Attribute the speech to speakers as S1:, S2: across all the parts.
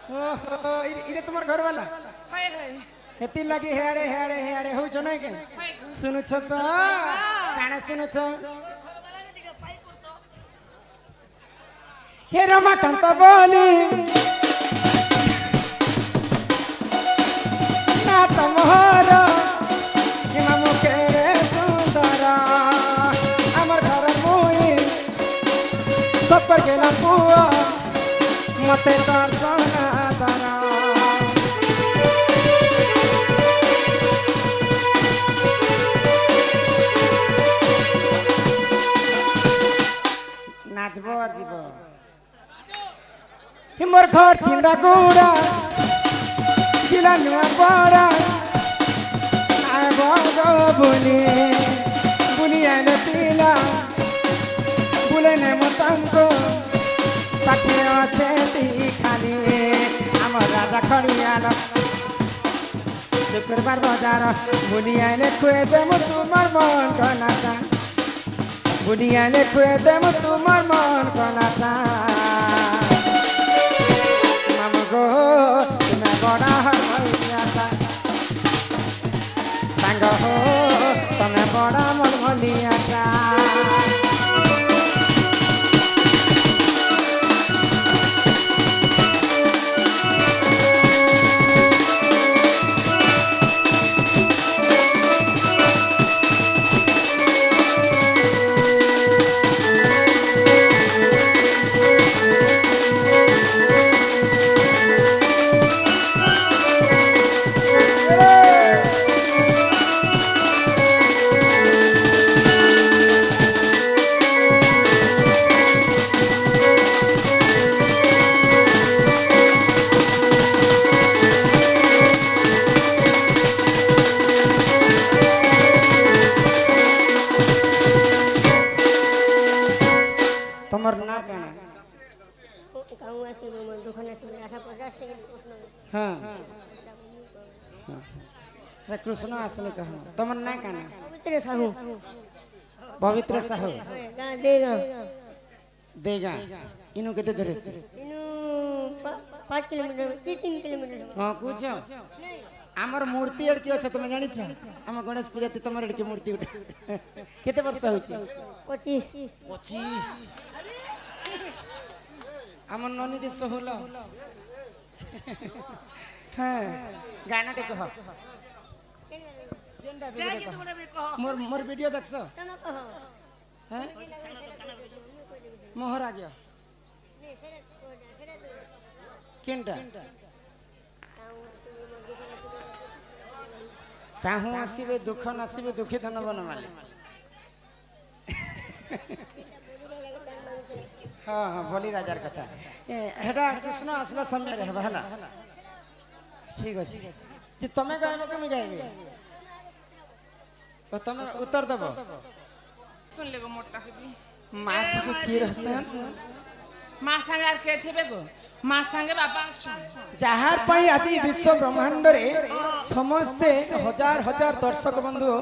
S1: ओहो इरे तुम्हार घर वाला
S2: हाय हाय
S1: हेती लगी हेड़े हेड़े हेड़े हो छ नहीं के सुनु छ त काने सुनु छ हे रमाकांत बोली ना तमहर हिमा मुखेरे सुंदर हमर घर मुई सब पर गेला पुआ मते दर्शन दरा नाचबो और जीवो हिमर घर चिंदा गुड़ा जिला नुआ पड़ा आए बागो बुनी बुनी आने पीला बुले ने मतंको पाखे अच्छे ती खाली आमर राजा खड़ियाला शुक्रवार बाजार बुनी आने खुए दे मुतुमार मन कनाटा बुनी आने खुए दे मुतुमार मन कनाटा मामगो तुम्हें बड़ा हरमनियाता संग हो तुम्हें बड़ा मनमनियाता तमर ना कहना
S3: कहूँ ऐसे में दुकान ऐसे में 50 सेकंड कृष्ण
S1: हाँ रे कृष्ण आसने कहा तमर ना कहना
S3: पवित्र साहू
S1: पवित्र साहू
S3: गा देगा
S1: देगा इनु केते धरे से
S3: इनु 5 किलोमीटर की 3 किलोमीटर
S1: हां कुछ हमर मूर्ति एडकी अछि तुम जानि छ हम गणेश पूजा ती तमर एडकी मूर्ति उठे केते वर्ष होई छ 25 हमर ननी दे सोहला हां गाना के कह मोर मोर वीडियो देखछ
S3: तम कहो
S1: हैं मोहर आ गया केनटा काहू आसीबे दुख नसीबे दुखी धन बन माले हाँ हाँ भोली राजार कथा हेटा कृष्ण आसला समय रे हला ठीक अछि जे तमे गायबो कि मैं गायबे तो तमे उत्तर देबो
S2: सुन लेगो मोटा के भी
S1: मास को खीर हसन
S2: मां संगार के थेबे गो मां संगे बापा
S1: जहार पई आज विश्व ब्रह्मांड रे समस्ते हजार हजार दर्शक बंधु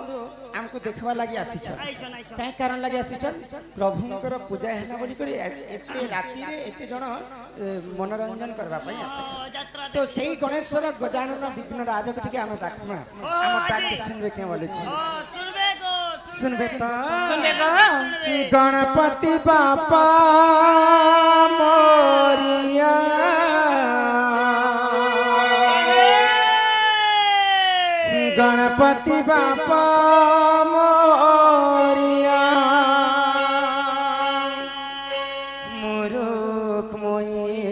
S1: हमको देखवा लागि आसी छ काई कारण लागि आसी छ प्रभुंकर पूजा हेना बोली करी एते राती रे एते जण मनोरंजन करबा पई आसी छ तो सेही गणेशर गजानन विघ्न राज के टिके हम देखमा हम डाक सुनबे के बोले छी सुनबे तो गणपति बापा मोरिया गणपति बापा मोरिया मुरुख मोई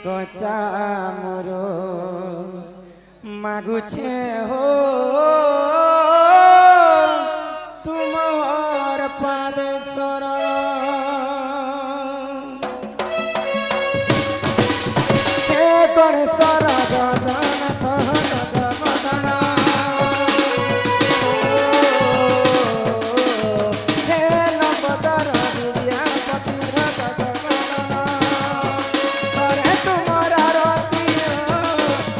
S1: कचा मुरो मागुछे हो तुमर पाद सर हे गणेशर गजानन गजमदन हे लंबोदर विद्यापति गजमदन करे तुमर आरती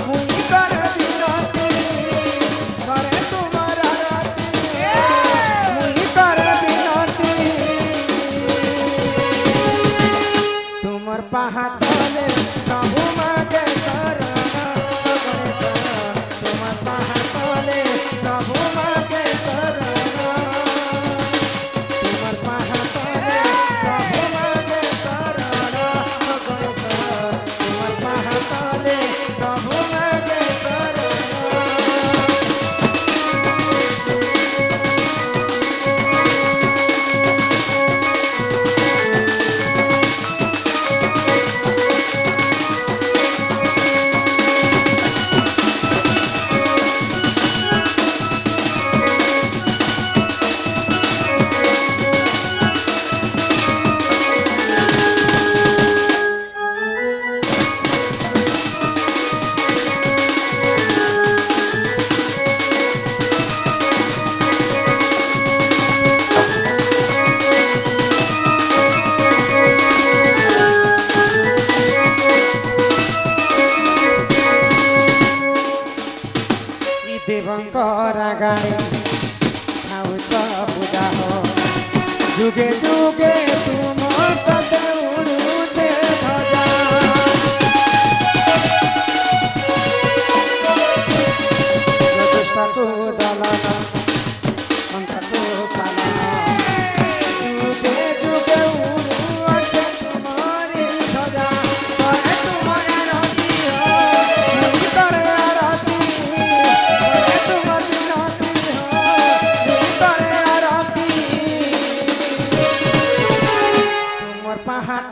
S1: मुनि कर विनती करे तुमर आरती मुनि कर विनती तुमर पहाड़ तले कहूँ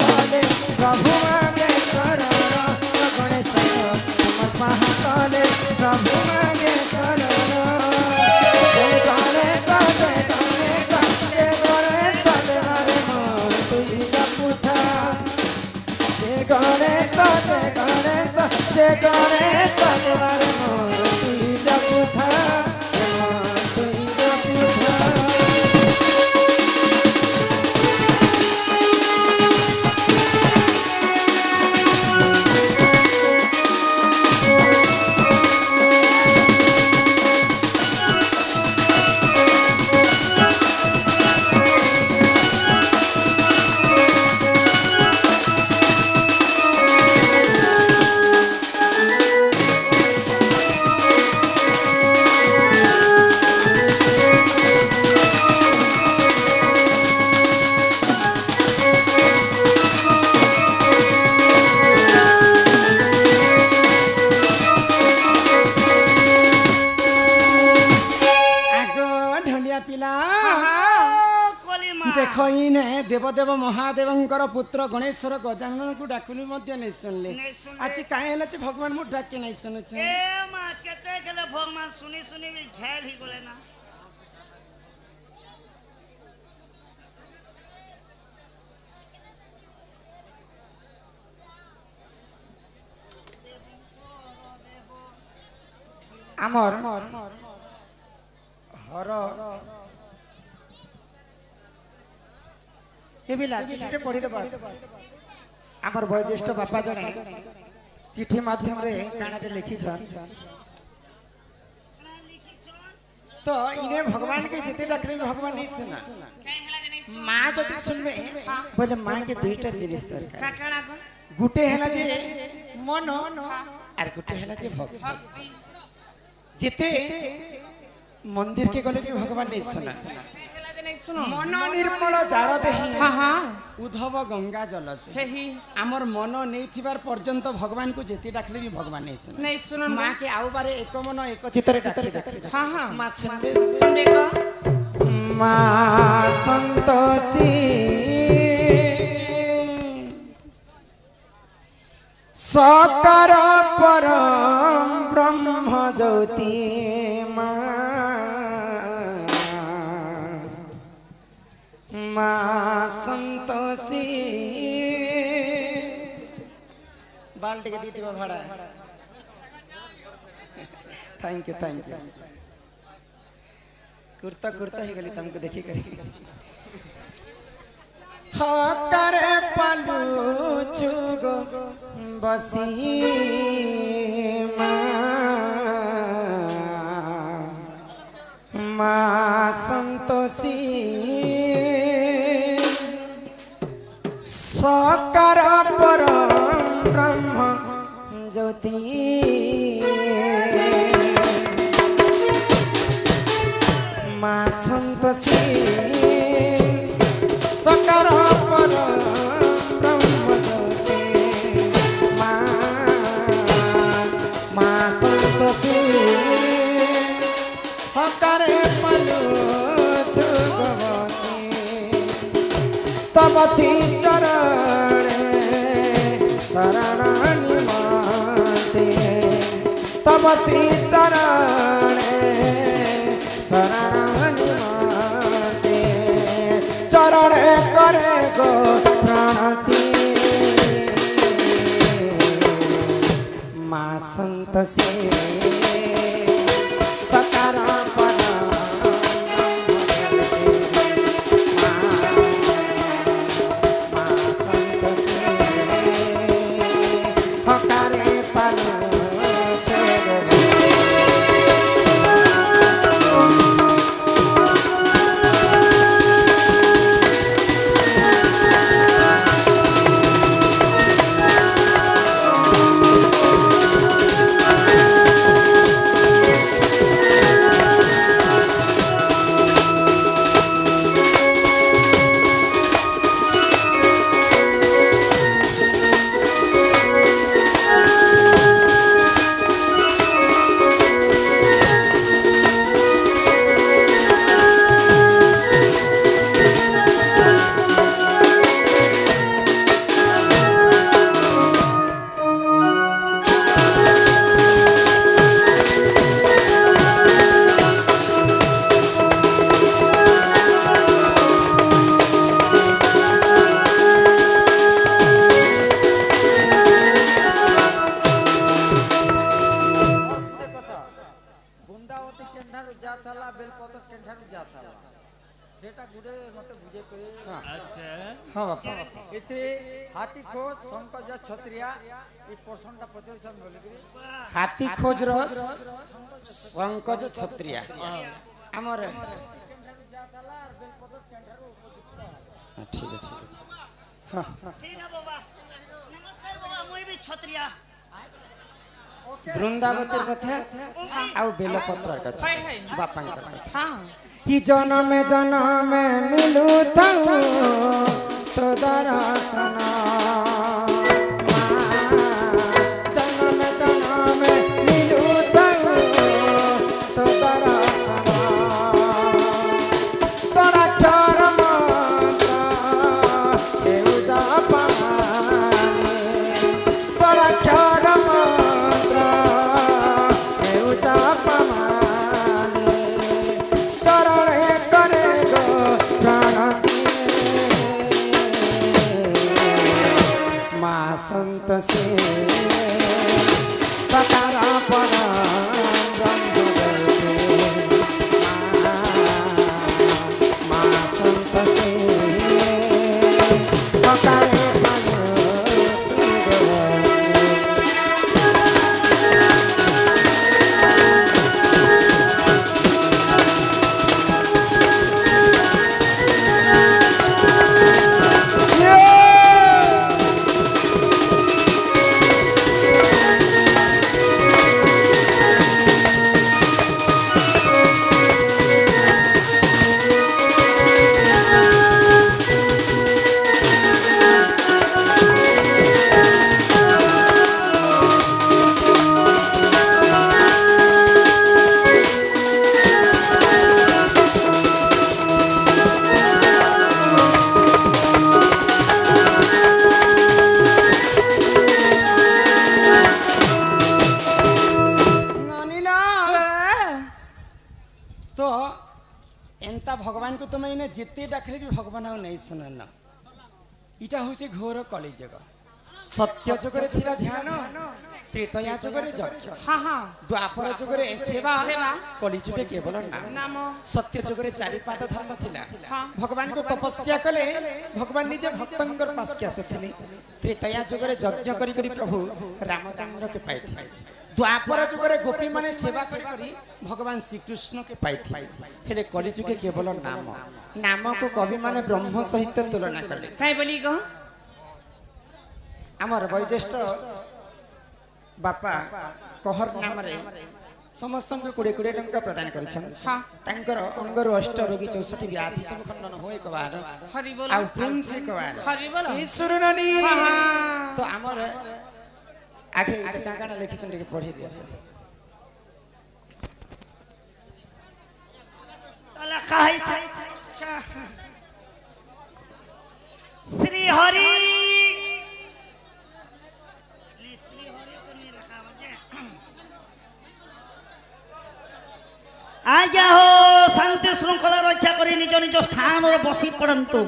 S1: ତଲେ ପ୍ରଭୁ ମାଗେ ଶରଣ ଗଣେଶ ତୁମ ପାହା ତଲେ ପ୍ରଭୁ ମାଗେ ଶରଣ ଜୟ ଗଣେଶ ଜୟ ଗଣେଶ ଜୟ ଗଣେଶ ଦେବାରେ ମୋର ତୁଇ ଜପୁଥା ଜୟ ଗଣେଶ ଜୟ ଗଣେଶ ଜୟ ଗଣେଶ ଦେବାରେ ମୋର ତୁଇ ଜପୁଥା ତୁଇ ଜପୁଥା देख इने देवदेव महादेवंकर पुत्र गणेश्वर गजानन को डाकुली मध्य नहीं सुनले आज काहे हला जे भगवान मु डाके नहीं सुनु छ
S4: ए मा केते गेले भगवान सुनी सुनी भी घेल ही गले ना
S1: आमर हर केबिला चिठी पढ़ी देबा आमर वयोज्येष्ठ बापा जने चिठी माध्यम रे कानाटे लिखी छन तो इने भगवान के जिते डाकले भगवान नहीं सुना मां जदी सुनबे बोले मां के दुईटा जिनिस दरकार गुटे हैला जे मन आर गुटे हैला जे भक्ति जिते मंदिर के गले भी भगवान नहीं सुना मन निर्मल जार देही उद्धव गंगा जल से आमर मन नहीं थिबार पर्यंत भगवान को जेती डाकले भी भगवान नहीं सुना मां के आउ बारे एक मन एक चित्त रे डाकी देखि मां सुनबे मां संतोषी सकर परम ब्रह्म ज्योति मां संतोषी बाल्टी के दीदी भाड़ा थैंक यू कुर्ता कुर्ता ही गली तुमको देखी करी हो करे पालू चुगो बसी मां संतोषी सकर परम ब्रह्म ज्योति मां संतोषी सकर परम ब्रह्म ज्योति मां संतोषी हकरे पलू छुगवसी तबसी चरण शरणानि माते तबसी चरण शरणानि माते चरण करे गो प्रणति मां संतोषी सकारा हाँ बापा
S5: इथे हाथी खोज संकज छत्रिया ये प्रश्नटा पचारछन बोलिकरी
S1: हाथी खोज रस संकज छत्रिया आमर ठीक है हाँ
S4: ठीक है बाबा नमस्कार बाबा मुई भी छत्रिया
S1: वृंदावती कथा आउ बेलपत्र कथा
S2: हाय हाय
S1: बापा कथा
S2: हाँ
S1: कि जन्म जन्म मिलू तो दर्शन जन्म जन्म मिलू तो दर्शन षडाक्षर मंत्र हेउ जापाने षडाक्षर मंत्र हेउ जापाने चरण करे गो प्राण माँ संत से सतारा पर माँ संत से पकारे मन छुगो तो एंता भगवान को तुम इन्हें जिते डाकले भी भगवान आ नहीं सुनल इटा हूँ घोर कलिजुग सत्य जुगरे थिला ध्यान त्रेतया जुगरे यज्ञ
S2: हाँ हाँ
S1: द्वापर जुगरे सेवा
S2: सेवा
S1: कलिजुगे केवल नाम
S2: नाम
S1: सत्य जुगरे चारिपाद धर्म थिला
S2: हाँ।
S1: भगवान को तपस्या कले भगवान निजे भक्तंकर पास के आसुथिले त्रेतया जुगरे यज्ञ करी करी प्रभु रामचंद्र के पाइथिले द्वापर जुगरे गोपी माने सेवा करी करी भगवान श्री कृष्ण के पाइथिले हेले कलिजुगे केवल नाम नाम को कवि माने ब्रह्म सहित तुलना कले
S2: काय बोली गो
S1: आमर वैज्येष्ठ बापा कहर नाम रे समस्त को 20 टंका प्रदान करिछन
S2: हाँ।
S1: तांकर अंगरु अष्ट रोगी 64 व्याधि सब खंडन होए एक बार
S2: हरि बोल
S1: आ प्रेम से एक बार
S2: हरि बोल
S1: ईश्वर ननी
S2: हाँ, हाँ।
S1: तो आमर आगे का गाना लिखिछन के पढ़ी दिया
S4: तला काहे श्री हरि श्री हरि को नहीं रखा बजे आज्ञा हो शांति श्रृंखला रक्षा करी निज निज स्थान रे बसी पड़ंतु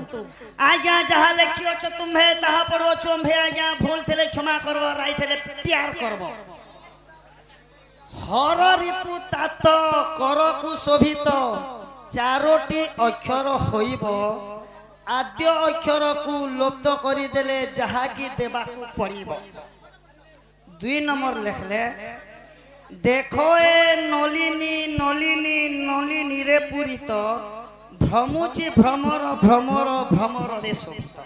S4: आज्ञा जहा लेखि अछ तुम्हे ताहा पड़ो चोंभे आज्ञा भूल थिले क्षमा करबो राइट हेले प्यार करबो हर रिपु तात करकु शोभित चारोटी अक्षर होइब आद्य अक्षर को लुप्त करी देले जहा की देबा को पड़िब 2 नंबर लिखले देखो ए नलिनी नलिनी नलिनी रे पूरित भ्रमुची भ्रमर भ्रमर भ्रमर रे शोभित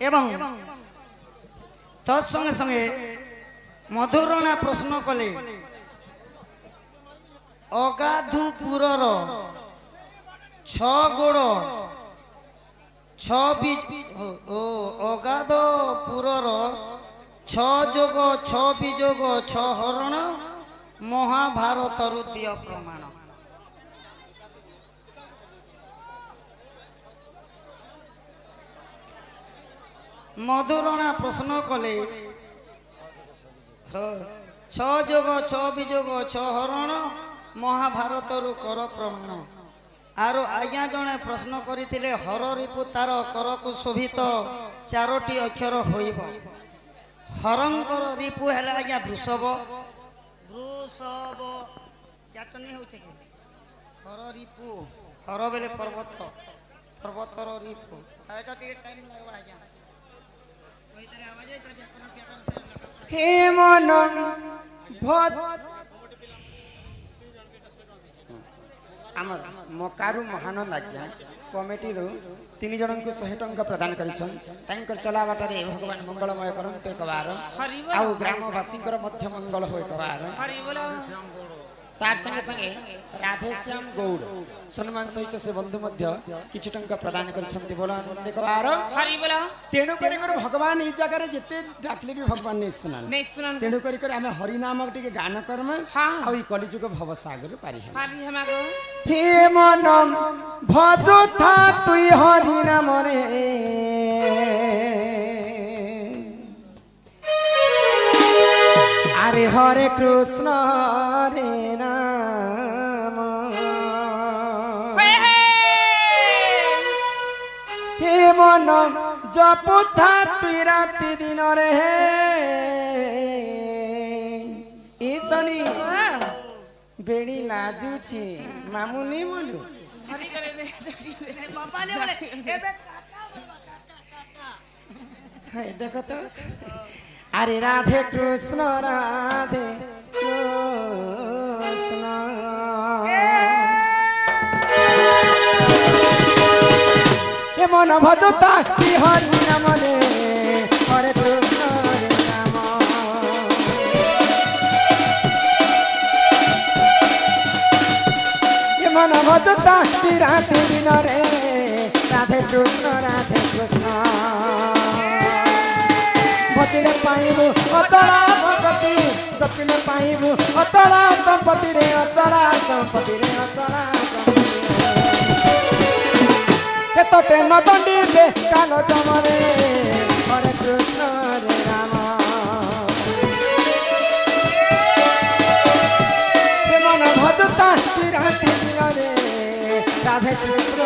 S4: एवं तत्संगे संगे मधुरणा प्रश्न कले अगाधुपुरर 6 गोड़ 6 बीज अगाधपुरर 6 जोग 6 बीजोग 6 हरण महाभारत दिय प्रमाण मधुरणा प्रश्न कले 6 जोग 6 बीजोग 6 हरण महाभारत रु कर प्रमाण आरो आज्ञा जने प्रश्न करथिले हर रिपु तार कर को शोभित 4टी अक्षर होइब ହରଙ୍କର ରିପୁ ହେଲା ଆଜ୍ଞା ବୃଷଭ ଚାଟନି ହଉଛି କି ହର ରିପୁ ହର ବେଲେ ପର୍ବତ ପର୍ବତର ରିପୁ ଏଟା ଟିକେ ଟାଇମ୍ ଲାଗିବ ଆଜ୍ଞା କହିତରେ ଆବାଜ ଏଟା ବ୍ୟାକରଣ
S1: হে মন আমার মকারু মহানন্দ আজ্ঞা কমিটিরু 3 জনଙ୍କୁ 100 ଟଙ୍କା ପ୍ରଦାନ କରିଛନ୍ତି ତାଙ୍କର ଚଲାବାଟାରେ ଭଗବାନ ମଙ୍ଗଳମୟ କରନ୍ତୁ ଏକବାର ଆଉ ଗ୍ରାମବାସୀଙ୍କର ମଧ୍ୟ ମଙ୍ଗଳ ହୋଇ ଏକବାର तार संगे संगे राधेश्याम गौड़ सम्मान सहित से बंधु मध्य किछु टंका प्रदान करछंती बोला देखबार
S2: हरि बोला
S1: तेणु करी कर भगवान ई जगह रे जते डाकले भी भगवान नै सुनान तेणु करी कर हमें हरि नाम टिके गान करम आ ई कलिजुग भव सागर पारी
S2: हमागो
S1: हे मन भजो था तुई हरि नाम रे अरे हरे कृष्ण रे नाम हे मन जपुथा तुई राति दिन रे ईशनी बेड़ी लाजू छी मामुनी बोलू
S2: हरि करे दे
S4: बाबा ने बोले एबे
S1: हाय देखो तो अरे राधे कृष्ण राधे कृष्ण ये मन भजता कि हरि नाम रे हरे कृष्ण रे नाम ये मन भजता कि राधे दिन रे राधे कृष्ण बचिने पाइबु अचला भगति जतिने पाइबु अचला संपत्ति रे अचला संपत्ति रे अचला संपत्ति तते न दंडिबे कालो जमरे हरे कृष्ण रे राम हे मन भजता चिराति दिन रे राधे कृष्ण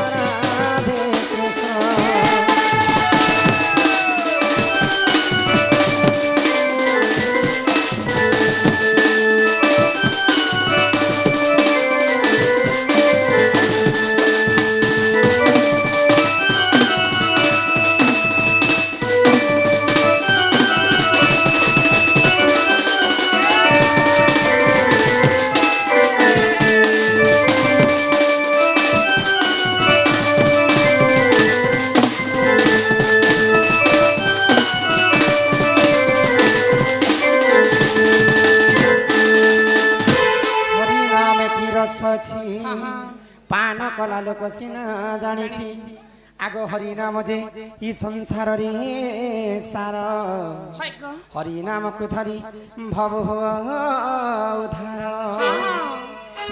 S1: पान कला लोक सिना जानी आगो हरि नाम जे ई संसार रे सार हरि नाम को धरी भव उधार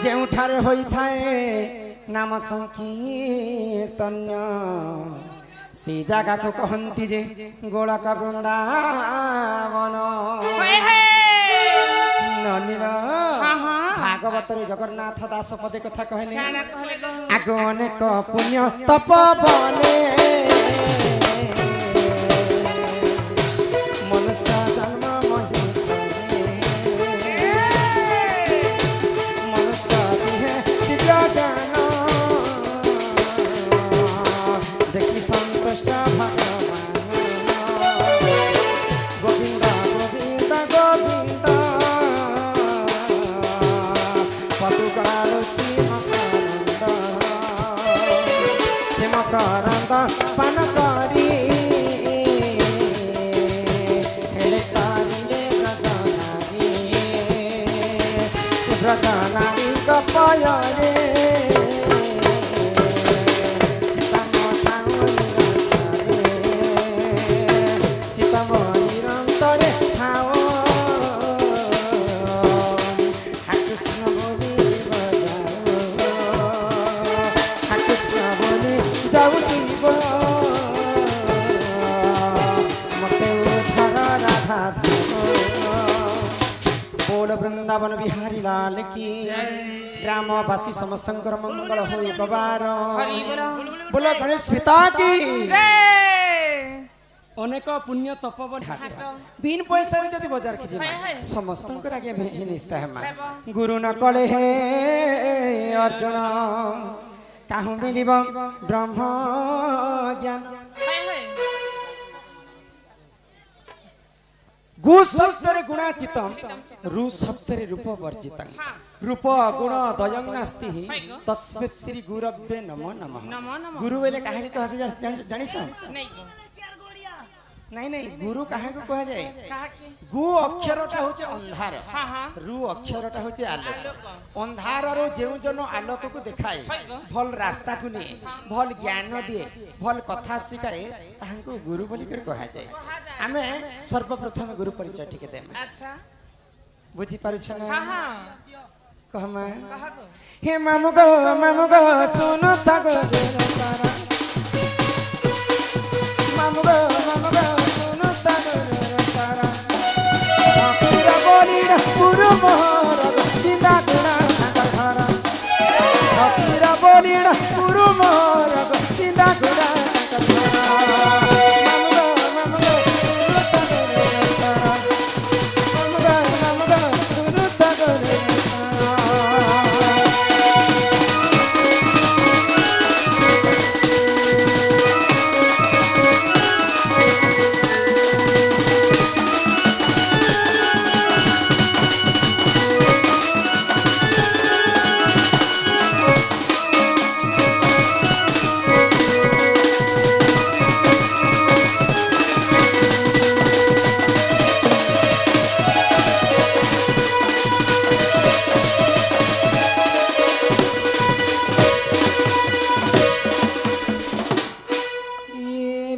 S1: जेउठारे होई थाए नाम संकीर्तन से जगह को कहंती जे गोलक वृंदावन भागवत रे जगन्नाथ दास पदे कथा कहले आगो अनेक पुण्य तप बने मनुष्य जन्म मनुष्य दिव्य ज्ञान देखी संतुष्ट भगवान गोविंद गोविंद गोविंद मकरंद पान करी हेले तारिले ब्रजनारी से ब्रजनारी कपयरे चितमनिरंतरे ठाओ कृष्ण बोली जीव जाओ कृष्ण बोली जाऊ जीव मते उधर राधा बोल वृंदावन बिहारी लाल की ग्रामवासी समस्तंकर मंगल होई बबार बोलो गणेश पिता की অনেক পুণ্য তপবন হাট
S2: হাট।
S1: বিন পয়সারে যদি বজার কি
S2: হয়, হয়।
S1: সমস্তଙ୍କର আগে নিস্তা হেমা
S2: ହେବ।
S1: গুরু ন কলে হে অর্জুন কাহু মিলিব ব্রহ্ম জ্ঞান
S2: হয় হয়
S1: গু শব্দরে গুণাচিতম রু শব্দরে রূপ বর্জিতং
S2: হ্যাঁ।
S1: রূপ গুণ দয়ং নাস্তি
S2: হয় গো।
S1: তস্মে শ্রী গুরব্বে নমো নমঃ
S2: নমো নমো
S1: গুরু বেলে কাহাকে কহাছে জানিছ
S2: নেই গো
S1: নাই নাই গুরু কাহাকে কুহাযাଏ
S2: কাহাকে
S1: গু অক্ষরটা হচ্ছে ଅନ୍ଧାର
S2: হ্যাঁ হ্যাঁ
S1: রু অক্ষরটা হচ্ছে আলোক
S2: আলোক।
S1: ଅନ୍ଧାରରେ ଯେଉଁ ଜନ ଆଲୋକକୁ ଦେଖାଏ
S2: হয় গো।
S1: ଭଲ ରାସ୍ତାକୁ ନିଏ ଭଲ ଜ୍ଞାନ ଦିଏ ଭଲ କଥା ଶିଖାଏ ତାହାଙ୍କୁ ଗୁରୁ ବୋଲିକରି କୁହାଯାଏ ଆମେ ସର୍ବପ୍ରଥମେ ଗୁରୁ ପରିଚୟ ଟିକେ ଦେମା
S2: আচ্ছা
S1: ବୁଝିପାରୁଛ ନା
S2: হ্যাঁ হ্যাঁ
S1: କହମା
S2: কাহাকে
S1: হে ମାମୁ ଗো ଶୁନ ତାଗ ତାରା ମାମୁ ଗো ଶୁନ ତାଗ ତାରା ଫକୀର ବନିର ପୁରୁ ମୋହର ଚିନ୍ତା ଗୁଣା ଘର ଫକୀର ବନିର ପୁରୁ ମୋହର ଚିନ୍ତା ଗୁଣା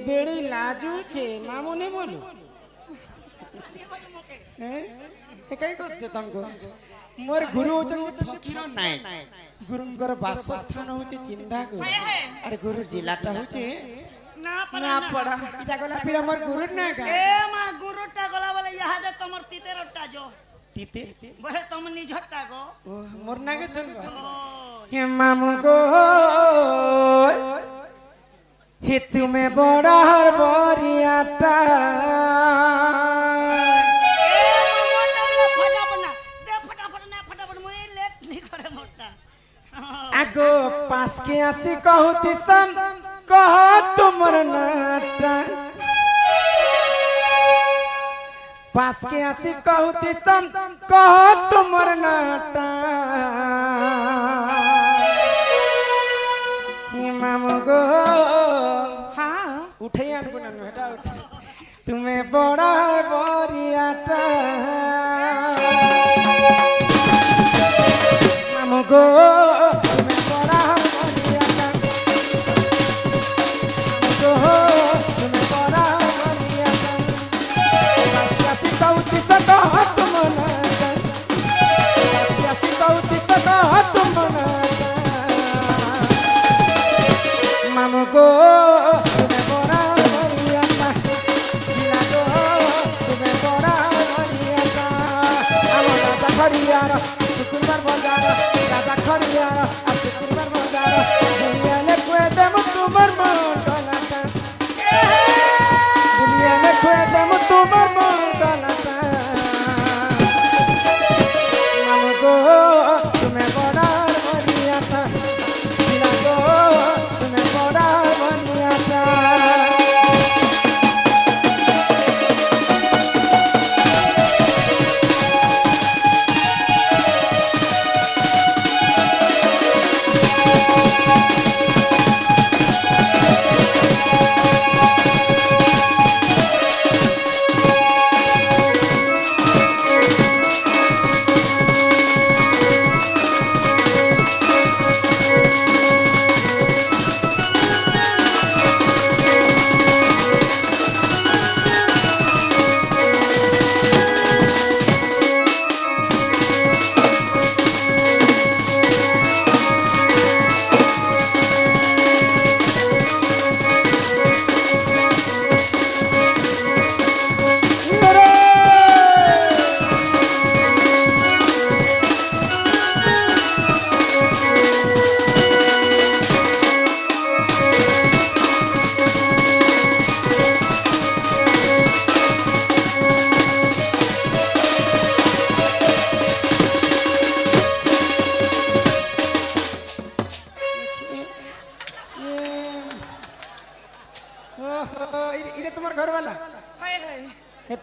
S1: বেড়ি লাজুছে মামুনি বলু একাই করতে তাঙ্কু মোর গুরু হচ্ছেন ফকির নায়ক গুরুঙ্কর বাসস্থান হচ্ছে চিন্তাগু আরে গুরুর জেলাটা হচ্ছে
S4: না
S1: না পড়া পিতা গলা পিড়া মোর গুরুর না কা
S4: এ মা গুরুটা গলা বলে ইহাদে তোমার তিতেরটা যো
S1: তিতে
S4: বলে তুমি নিজরটা গো
S1: ও মোর না গে সঙ্গ হে মামু গো হে তুমি বড়ার বরিয়াটা আগো পাঁচকে আসি কহুতি সম কহ তোমার নাটা পাঁচকে আসি কহুতি সম কহ তোমার নাটা মামু গো
S2: হ্যাঁ
S1: উঠে আনবো না এটা উঠে তুমি বড়ার বরিয়াটা মামু গো তুমি বড়ার বরিয়াটা মামু গো তুমি বড়ার বরিয়াটা পাঁচকে আসি কহুতি সত তোমার নাটা পাঁচকে আসি কহুতি সত তোমার নাটা মামু গো তুমি বড়া মরিয়াটা বিনা গো তুমি বড়া মরিয়াটা আমার রাজা খড়িয়ার শুক্রবার বাজার রাজা খড়িয়ার আর শুক্রবার বাজার দুনিয়ালে কুয়ে দেব তোমার মন্ডলাটা দুনিয়ালে কুয়ে দেব তোমার মন্ডলাটা মামু গো তুমি বড়া মরিয়াটা বিনা গো তুমি বড়া মরিয়াটা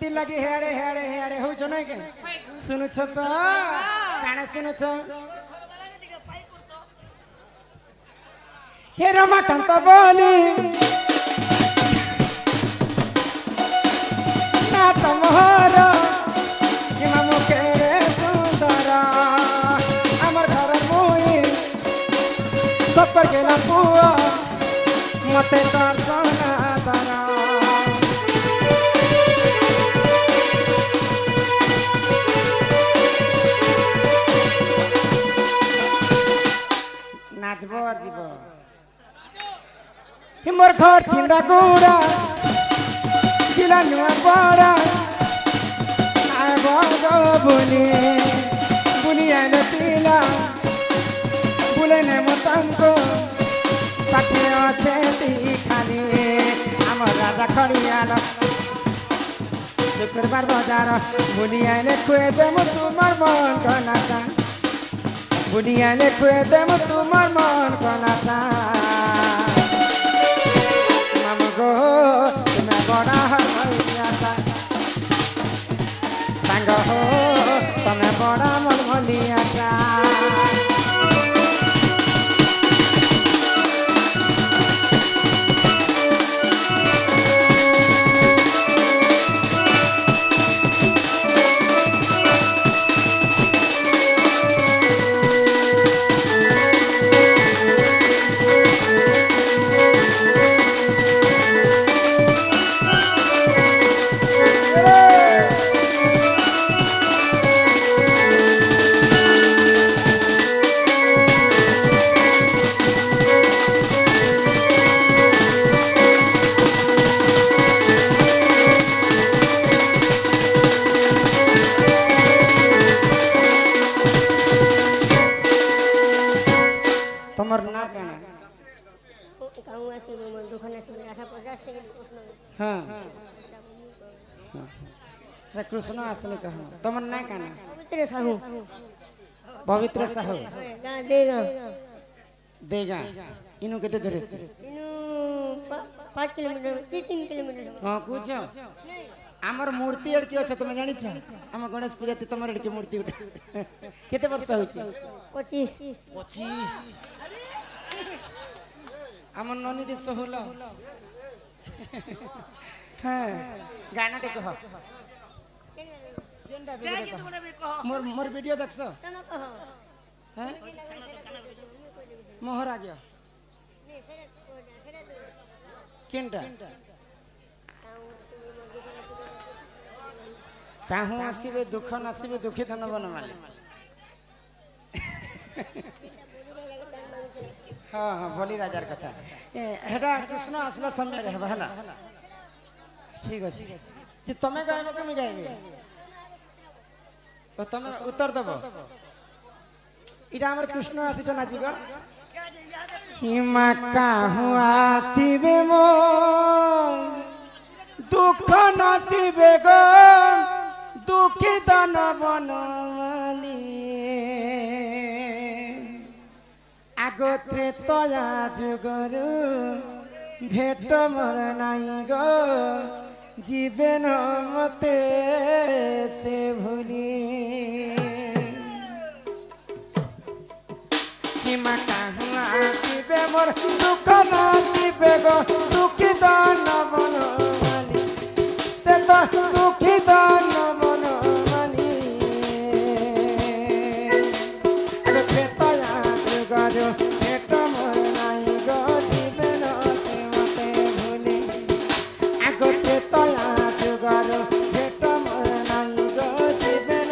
S1: ହେତି ଲାଗି ହେଆଡେ ହଉଛ ନାଇଁ କେ ଶୁଣୁଛ ତ କାଣା ଶୁଣୁଛ हे रमाकांत बोली नाट मोहर कि मामू केरे सुंदर आमर घर मुई सब पर के ना पुआ मते तोर सोना दरा नाचबो और जीवो मोर घर चिंदा गुड़ा जिला नुआ पड़ा आए बगो बुनी बुनी आने पीला बुले ने मतंको पाठे अच्छे ती खाली आमर राजा खड़ियाल शुक्रवार बाजार बुनी आने खुए दे तुम्हार मन कनाटा बुनी आने खुए दे तुम्हार मन कनाटा तुम्हें बड़ा हरमलियाता संग हो तुम्हें बड़ा मलमलियाता कृष्ण आसने कहा तमर ना काना पवित्र साहू देगा इनु केते धरे से
S3: इनु 5 किलोमीटर की 3 किलोमीटर
S1: हां कुछ हमर मूर्ति एडकी छ तुम जानि छ हम गणेश पूजा ते तमर एडकी मूर्ति उठे केते वर्ष होछि
S3: 25
S1: हमर ननी दे सहुला हां गाना ते कह मोर मोर वीडियो देखसो हैं मोहर आ गया केनटा काहू आसीबे दुख नसीबे दुखी धन बन माले हाँ हाँ बोली राजार कथा हेडा कृष्ण आसला समय रहबा हला ठीक अछि जे तमे गायबो कि मैं गायबे तो तमे उत्तर दबो इरा हमर कृष्ण आसी छ नाचिबा हिमा काहू आसीबे मो दुख नसीबे गो दुखी दन बनमाली आगो त्रेतया जुगरु भेट मोर नाई गो जीवन मते से भूली हिमा काहू आसीबे मोर दुख नसीबे गो दुखी दन बनमाली से तो दुखी दन बनमाली आगो त्रेतया जुगरु भेट मोर नाई गो जीवन मते भूली आगो त्रेतया जुगरु भेट मोर नाई गो जीवन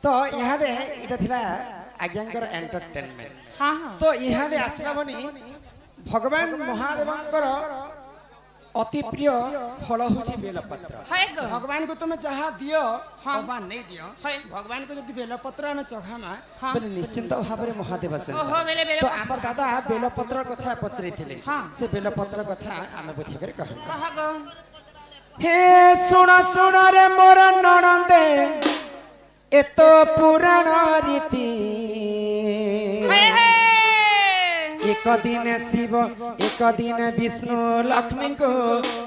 S1: तो यहाँ दे इटा थिला आज्ञांकर एंटरटेनमेंट
S2: हाँ हाँ
S1: तो यहाँ दे आसला बनी भगवान महादेवंकर अति प्रिय फल हूँ बेलपत्र
S2: है गो
S1: भगवान को तुम जहाँ दियो
S2: हाँ।
S1: भगवान नहीं दियो
S2: है।
S1: भगवान को यदि बेलपत्र आम चढ़ामा
S2: हाँ।
S1: बोले निश्चिंत भाव में महादेव
S2: ओहो,
S1: संसार
S2: बेले बेले
S1: तो आमर दादा बेलपत्र कथा पचरी थे
S2: हाँ।
S1: से बेलपत्र कथा आम बुझिकर कह
S2: कह गो
S1: हे सुण सुण रे मोर नणंदे एत पुराण रीति
S2: हे हे
S1: एक दिन शिव एक दिन विष्णु लक्ष्मी को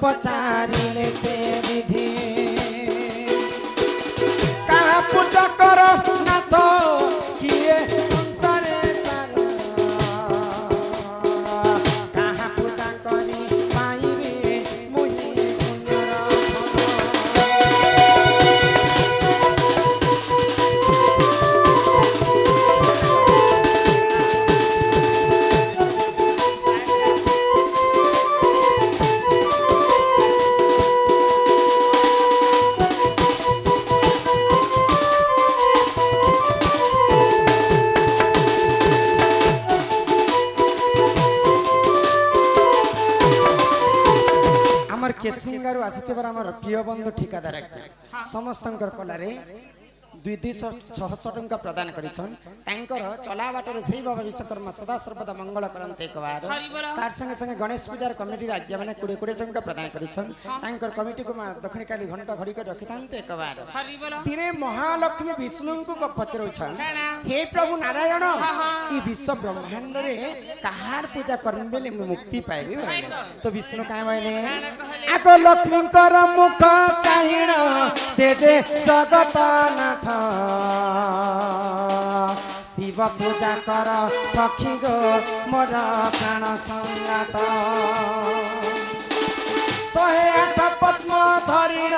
S1: पचारिले से विधि कहाँ पूजा कर नाथ किए संसार सार कहाँ पूजा करी पाइबे मुहि पुण्यर आमर केसिंगारू आसिथिबार आमर प्रिय बंधु ठिकादार आज्ञा समस्तंकर कलारे 200-600 टंका प्रदान करिछन तांकर चला बाटर सेही बाबा विश्वकर्मा सदा सर्वदा मंगल करन्ते एक बार
S2: हरि बोल।
S1: तार संगे संगे गणेश पूजार कमिटी राज्य माने 20 टंका प्रदान करिछन तांकर कमिटी को दक्षिण काली घंटा घड़ी कर रखितान्ते एक बार
S2: हरि बोल
S1: दिने महालक्ष्मी विष्णु को पचरउछन
S2: काना
S1: हे प्रभु नारायण
S2: हाँ।
S1: ई विश्व ब्रह्मांड रे कहार पूजा करन बेले मुक्ति पाइबे तो विष्णु काय भइले
S2: काना कहले
S1: आको लक्ष्मीकर मुख चाहिण से जे जगत नाथ शिव पूजा कर सखी गो मोर प्राण संगात 108 पद्म धरिण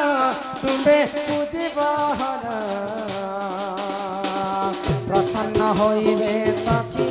S1: तुम्बे पूजिब हर प्रसन्न होइबे सखी